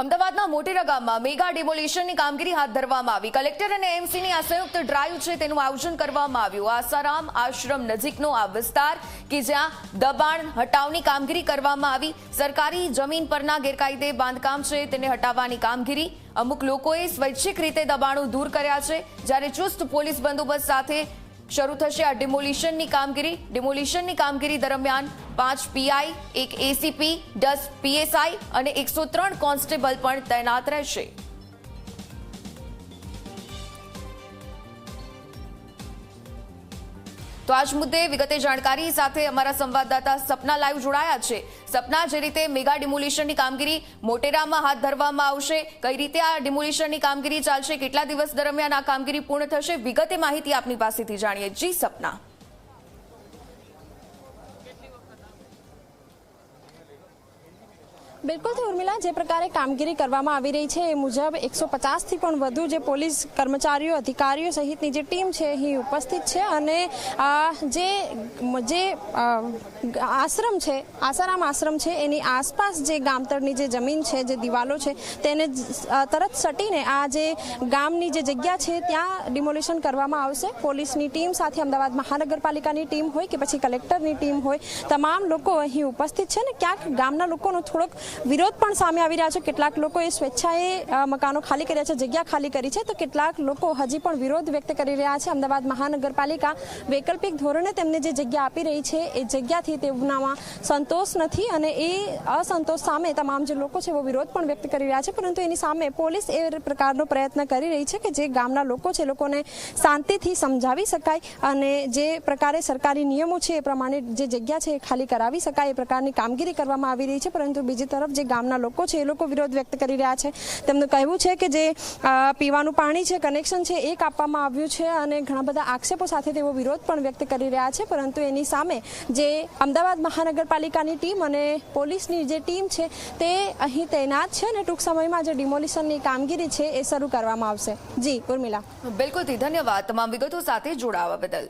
અમદાવાદના મોટેરા ગામમાં મેગા ડિમોલિશનની કામગીરી હાથ ધરવામાં આવી। કલેક્ટર અને એમસીની આ સંયુક્ત ડ્રાઈવ છે તેનું આયોજન કરવામાં આવ્યું। આસારામ આશ્રમ નજીકનો આ વિસ્તાર કે જ્યાં દબાણ હટાવની કામગીરી કરવામાં આવી। સરકારી જમીન પરના ગેરકાયદે બાંધકામ છે તેને હટાવવાની કામગીરી અમુક લોકોએ સ્વૈચ્છિક રીતે દબાણો દૂર કર્યા છે, જ્યારે ચુસ્ત પોલીસ બંદોબસ્ત સાથે શરૂ થશે આ ડિમોલિશનની કામગીરી। ડિમોલિશનની કામગીરી દરમિયાન 5 પીઆઈ, 1 એસીપી, 10 પીએસઆઈ અને 103 કોન્સ્ટેબલ પણ તૈનાત રહેશે। તો આજ મુદ્દે વિગતે જાણકારી સાથે અમારા સંવાદદાતા સપના લાઈવ જોડાયા છે। સપના, જે રીતે મેગા ડિમોલિશનની કામગીરી મોટેરામાં હાથ ધરવામાં આવશે, કઈ રીતે આ ડિમોલિશનની કામગીરી ચાલશે, કેટલા દિવસ દરમિયાન આ કામગીરી પૂર્ણ થશે, વિગતે માહિતી આપની પાસેથી જાણીએ। જી સપના। બિલકુલ ઉર્મિલા, જે પ્રકારે કામગીરી કરવામાં આવી રહી છે એ મુજબ 150થી પણ વધુ જે પોલીસ કર્મચારીઓ, અધિકારીઓ સહિતની જે ટીમ છે અહીં ઉપસ્થિત છે અને જે આશ્રમ છે, આસારામ આશ્રમ છે, એની આસપાસ જે ગામતળની જે જમીન છે, જે દિવાલો છે, તેને તરત સટીને આ જે ગામની જે જગ્યા છે ત્યાં ડિમોલિશન કરવામાં આવશે। પોલીસની ટીમ સાથે અમદાવાદ મહાનગરપાલિકાની ટીમ હોય કે પછી કલેક્ટરની ટીમ હોય, તમામ લોકો અહીં ઉપસ્થિત છે ને ક્યાંક ગામના લોકોનો થોડોક વિરોધ પણ સામે આવી રહ્યા છે। કેટલાક લોકોએ સ્વેચ્છાએ મકાનો ખાલી કર્યા છે, જગ્યા ખાલી કરી છે, તો કેટલાક લોકો હજી પણ વિરોધ વ્યક્ત કરી રહ્યા છે। અમદાવાદ મહાનગરપાલિકા વૈકલ્પિક ધોરણે તેમને જે જગ્યા આપી રહી છે એ જગ્યાથી તેઓનામાં સંતોષ નથી અને એ અસંતોષ સામે તમામ જે લોકો છે એવો વિરોધ પણ વ્યક્ત કરી રહ્યા છે। પરંતુ એની સામે પોલીસ એ પ્રકારનો પ્રયત્ન કરી રહી છે કે જે ગામના લોકો છે લોકોને શાંતિથી સમજાવી શકાય અને જે પ્રકારે સરકારી નિયમો છે એ પ્રમાણે જે જગ્યા છે એ ખાલી કરાવી શકાય એ પ્રકારની કામગીરી કરવામાં આવી રહી છે। પરંતુ બીજી તરફ જે ગામના લોકો છે એ લોકો વિરોધ વ્યક્ત કરી રહ્યા છે। તેમનું કહેવું છે કે જે પીવાનું પાણી છે, કનેક્શન છે એ કાપવામાં આવ્યું છે અને ઘણા બધા આક્ષેપો સાથે તેઓ વિરોધ પણ વ્યક્ત કરી રહ્યા છે। પરંતુ એની સામે જે અમદાવાદ મહાનગરપાલિકાની ટીમ અને પોલીસની જે ટીમ છે તે અહીં તૈનાત છે અને ટૂંક સમયમાં જે ડિમોલિશનની કામગીરી છે એ શરૂ કરવામાં આવશે। જી ઉર્મિલા। બિલકુલથી ધન્યવાદ તમામ વિગતો સાથે જોડાવા બદલ।